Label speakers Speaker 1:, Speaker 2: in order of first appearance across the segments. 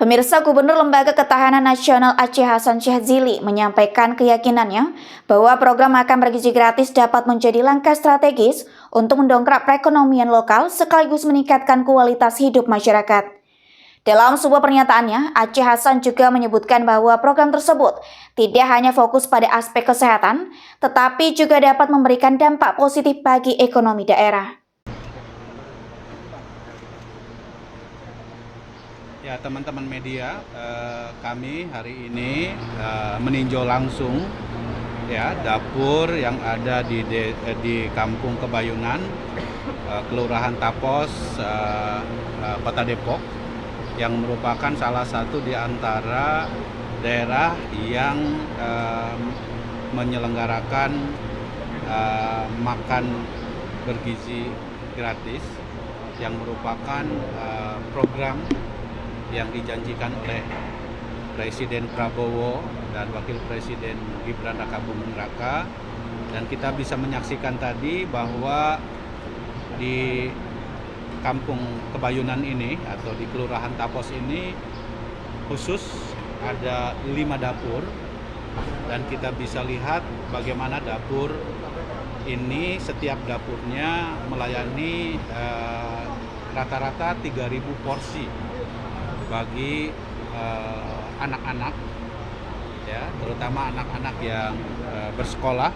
Speaker 1: Pemirsa, Gubernur Lembaga Ketahanan Nasional Aceh Hasan Syadzili menyampaikan keyakinannya bahwa program makan bergizi gratis dapat menjadi langkah strategis untuk mendongkrak perekonomian lokal sekaligus meningkatkan kualitas hidup masyarakat. Dalam sebuah pernyataannya, Aceh Hasan juga menyebutkan bahwa program tersebut tidak hanya fokus pada aspek kesehatan, tetapi juga dapat memberikan dampak positif bagi ekonomi daerah.
Speaker 2: Ya, teman-teman media, kami hari ini meninjau langsung ya dapur yang ada di Kampung Kebayunan, Kelurahan Tapos, Kota Depok, yang merupakan salah satu di antara daerah yang menyelenggarakan makan bergizi gratis, yang merupakan program yang dijanjikan oleh Presiden Prabowo dan Wakil Presiden Gibran Rakabuming Raka. Dan kita bisa menyaksikan tadi bahwa di Kampung Kebayunan ini atau di Kelurahan Tapos ini khusus ada 5 dapur, dan kita bisa lihat bagaimana dapur ini setiap dapurnya melayani rata-rata 3.000 porsi bagi anak-anak, ya, terutama anak-anak yang bersekolah,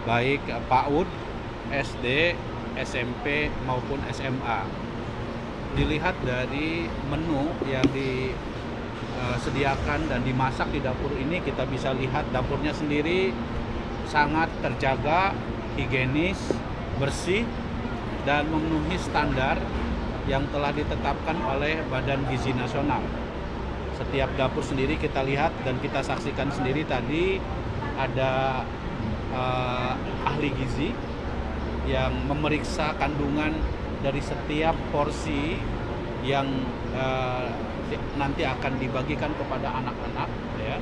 Speaker 2: baik PAUD, SD, SMP maupun SMA. Dilihat dari menu yang disediakan dan dimasak di dapur ini, kita bisa lihat dapurnya sendiri sangat terjaga, higienis, bersih, dan memenuhi standar yang telah ditetapkan oleh Badan Gizi Nasional. Setiap dapur sendiri kita lihat dan kita saksikan sendiri tadi ada ahli gizi yang memeriksa kandungan dari setiap porsi yang nanti akan dibagikan kepada anak-anak, ya.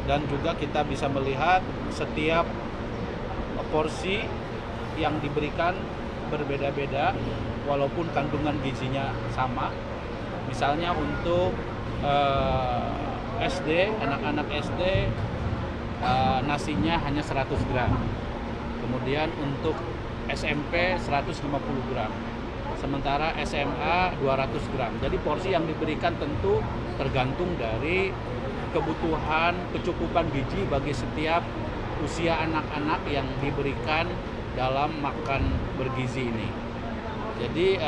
Speaker 2: Dan juga kita bisa melihat setiap porsi yang diberikan berbeda-beda walaupun kandungan gizinya sama. Misalnya untuk SD, anak-anak SD nasinya hanya 100 gram. Kemudian untuk SMP 150 gram. Sementara SMA 200 gram. Jadi porsi yang diberikan tentu tergantung dari kebutuhan kecukupan gizi bagi setiap usia anak-anak yang diberikan dalam makan bergizi ini. Jadi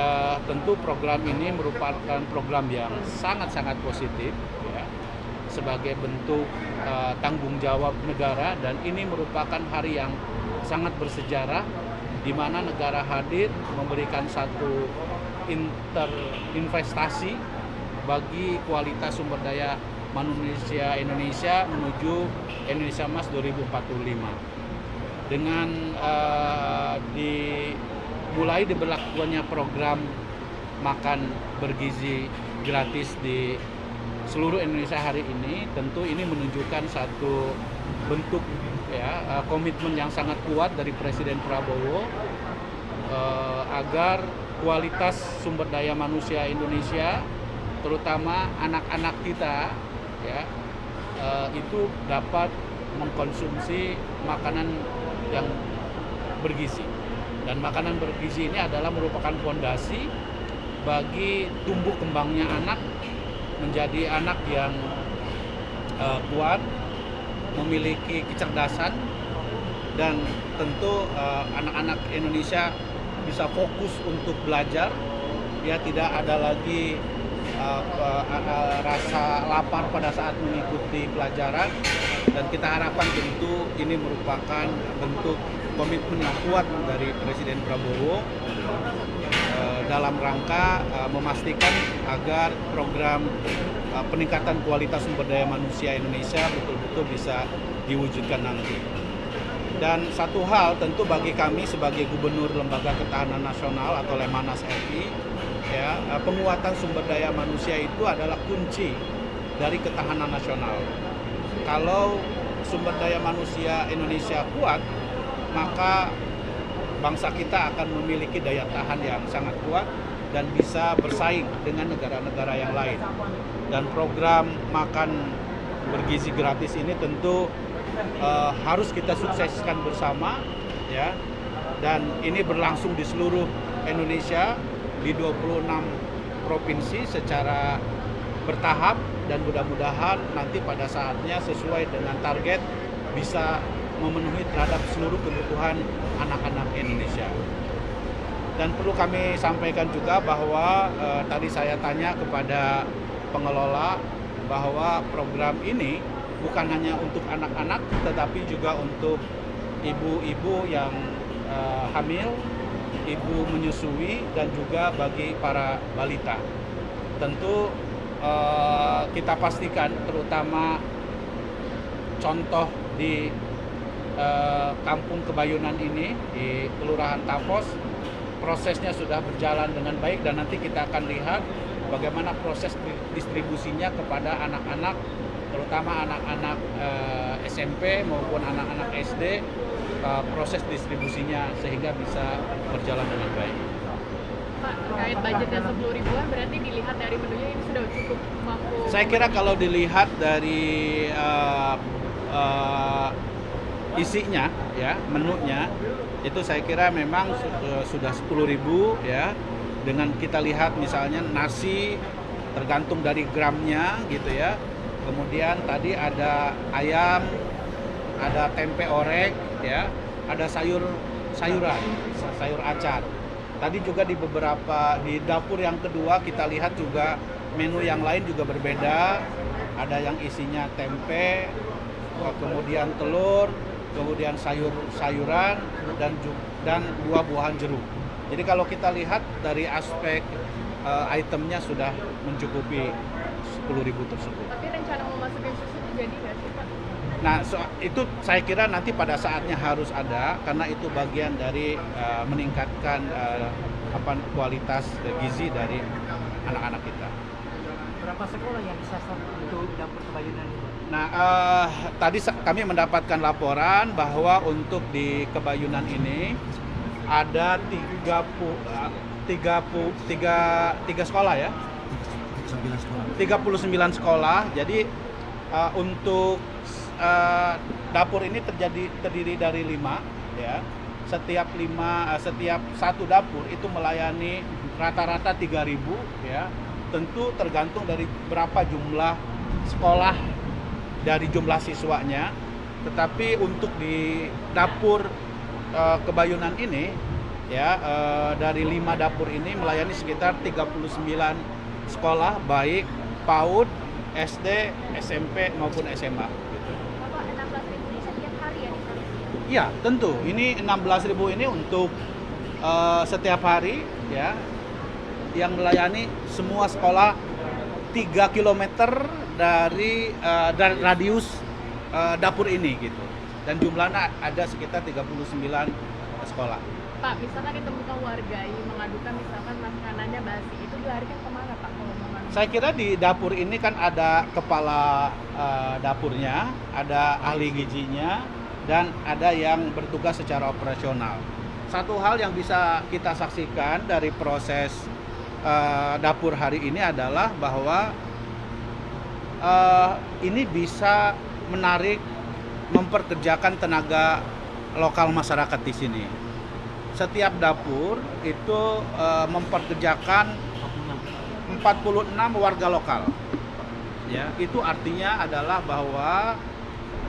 Speaker 2: tentu program ini merupakan program yang sangat-sangat positif, ya, sebagai bentuk tanggung jawab negara, dan ini merupakan hari yang sangat bersejarah di mana negara hadir memberikan satu investasi bagi kualitas sumber daya manusia Indonesia menuju Indonesia Emas 2045. Dengan mulai diberlakukannya program makan bergizi gratis di seluruh Indonesia hari ini, tentu ini menunjukkan satu bentuk, ya, komitmen yang sangat kuat dari Presiden Prabowo agar kualitas sumber daya manusia Indonesia, terutama anak-anak kita, ya, itu dapat mengkonsumsi makanan yang bergizi. Dan makanan bergizi ini adalah merupakan fondasi bagi tumbuh kembangnya anak menjadi anak yang kuat, memiliki kecerdasan, dan tentu anak-anak Indonesia bisa fokus untuk belajar. Ya, tidak ada lagi rasa lapar pada saat mengikuti pelajaran, dan kita harapkan tentu ini merupakan bentuk komitmen yang kuat dari Presiden Prabowo dalam rangka memastikan agar program peningkatan kualitas sumber daya manusia Indonesia betul-betul bisa diwujudkan nanti. Dan satu hal tentu bagi kami sebagai Gubernur Lembaga Ketahanan Nasional atau Lemhanas RI, ya, penguatan sumber daya manusia itu adalah kunci dari ketahanan nasional. Kalau sumber daya manusia Indonesia kuat, maka bangsa kita akan memiliki daya tahan yang sangat kuat, dan bisa bersaing dengan negara-negara yang lain. Dan program makan bergizi gratis ini tentu harus kita sukseskan bersama, ya. Dan ini berlangsung di seluruh Indonesia di 26 provinsi secara bertahap, dan mudah-mudahan nanti pada saatnya sesuai dengan target bisa memenuhi terhadap seluruh kebutuhan anak-anak Indonesia. Dan perlu kami sampaikan juga bahwa tadi saya tanya kepada pengelola bahwa program ini bukan hanya untuk anak-anak tetapi juga untuk ibu-ibu yang hamil, ibu menyusui, dan juga bagi para balita. Tentu kita pastikan, terutama contoh di Kampung Kebayunan ini di Kelurahan Tapos, prosesnya sudah berjalan dengan baik, dan nanti kita akan lihat bagaimana proses distribusinya kepada anak-anak, terutama anak-anak SMP maupun anak-anak SD, proses distribusinya sehingga bisa berjalan dengan baik.
Speaker 3: Pak, terkait budgetnya 10 ribuan, berarti dilihat dari menunya ini sudah cukup mampu?
Speaker 2: Saya kira kalau dilihat dari isinya, ya, menunya, itu saya kira memang sudah 10.000, ya. Dengan kita lihat misalnya nasi tergantung dari gramnya gitu ya. Kemudian tadi ada ayam, ada tempe orek, ya, ada sayuran, sayur acar. Tadi juga di dapur yang kedua kita lihat juga menu yang lain juga berbeda. Ada yang isinya tempe, kemudian telur, kemudian sayuran, dan buah-buahan jeruk. Jadi kalau kita lihat dari aspek itemnya sudah mencukupi 10.000 tersebut.
Speaker 3: Tapi rencana mau masukin susu jadi nggak sih, Pak?
Speaker 2: Nah, itu saya kira nanti pada saatnya harus ada, karena itu bagian dari meningkatkan kualitas gizi dari anak-anak kita.
Speaker 4: Berapa sekolah yang disasar untuk dapur Kebayunan ini?
Speaker 2: Nah, tadi kami mendapatkan laporan bahwa untuk di Kebayunan ini ada 33 sekolah, ya. 39 sekolah. Jadi untuk dapur ini terdiri dari 5, ya. Setiap satu dapur itu melayani rata-rata 3.000, ya. Tentu tergantung dari berapa jumlah sekolah dari jumlah siswanya. Tetapi untuk di dapur Kebayunan ini, ya, dari 5 dapur ini melayani sekitar 39 sekolah, baik PAUD, SD, SMP maupun SMA.
Speaker 3: Bapak, 16.000 ini setiap hari ya di sana?
Speaker 2: Iya, tentu. Ini 16.000 ini untuk setiap hari, ya, yang melayani semua sekolah 3 km dari radius dapur ini gitu. Dan jumlahnya ada sekitar 39 sekolah.
Speaker 3: Pak, misalkan ditemukan warga yang mengadukan misalkan makanannya basi, itu dilarikan kemana, Pak? Kalau mengadu?
Speaker 2: Saya kira di dapur ini kan ada kepala dapurnya, ada ahli gizinya, dan ada yang bertugas secara operasional. Satu hal yang bisa kita saksikan dari proses dapur hari ini adalah bahwa ini bisa menarik, memperkerjakan tenaga lokal masyarakat di sini. Setiap dapur itu memperkerjakan 46 warga lokal. Ya, itu artinya adalah bahwa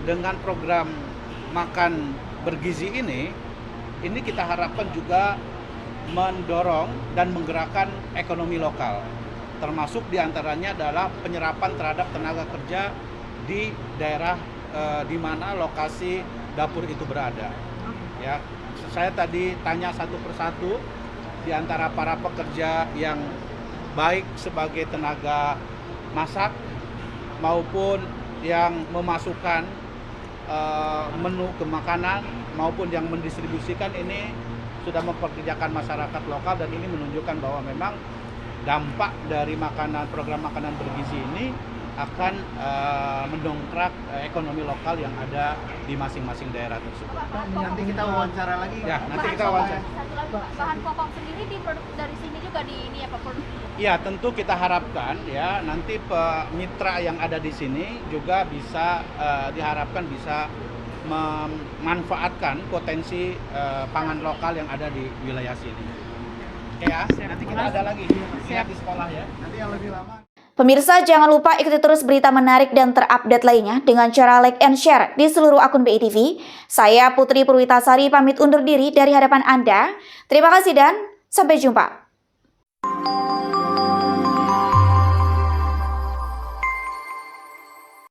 Speaker 2: dengan program makan bergizi ini kita harapkan juga mendorong dan menggerakkan ekonomi lokal. Termasuk diantaranya adalah penyerapan terhadap tenaga kerja di daerah di mana lokasi dapur itu berada. Ya, saya tadi tanya satu persatu di antara para pekerja yang baik sebagai tenaga masak maupun yang memasukkan menu ke makanan maupun yang mendistribusikan, ini sudah memperkerjakan masyarakat lokal, dan ini menunjukkan bahwa memang dampak dari program makanan bergizi ini akan mendongkrak ekonomi lokal yang ada di masing-masing daerah tersebut.
Speaker 5: Nanti kita wawancara lagi.
Speaker 2: Ya, nanti kita wawancara.
Speaker 6: Satu lagi Pak, bahan pokok sendiri di produk dari sini juga di ini ya Pak produk.
Speaker 2: Ya, tentu kita harapkan ya nanti mitra yang ada di sini juga bisa diharapkan bisa memanfaatkan potensi pangan lokal yang ada di wilayah sini. Oke ya, nanti kita ada lagi lihat di sekolah ya.
Speaker 5: Nanti yang lebih lama.
Speaker 1: Pemirsa, jangan lupa ikuti terus berita menarik dan terupdate lainnya dengan cara like and share di seluruh akun BI TV. Saya Putri Purwitasari pamit undur diri dari hadapan Anda. Terima kasih dan sampai jumpa.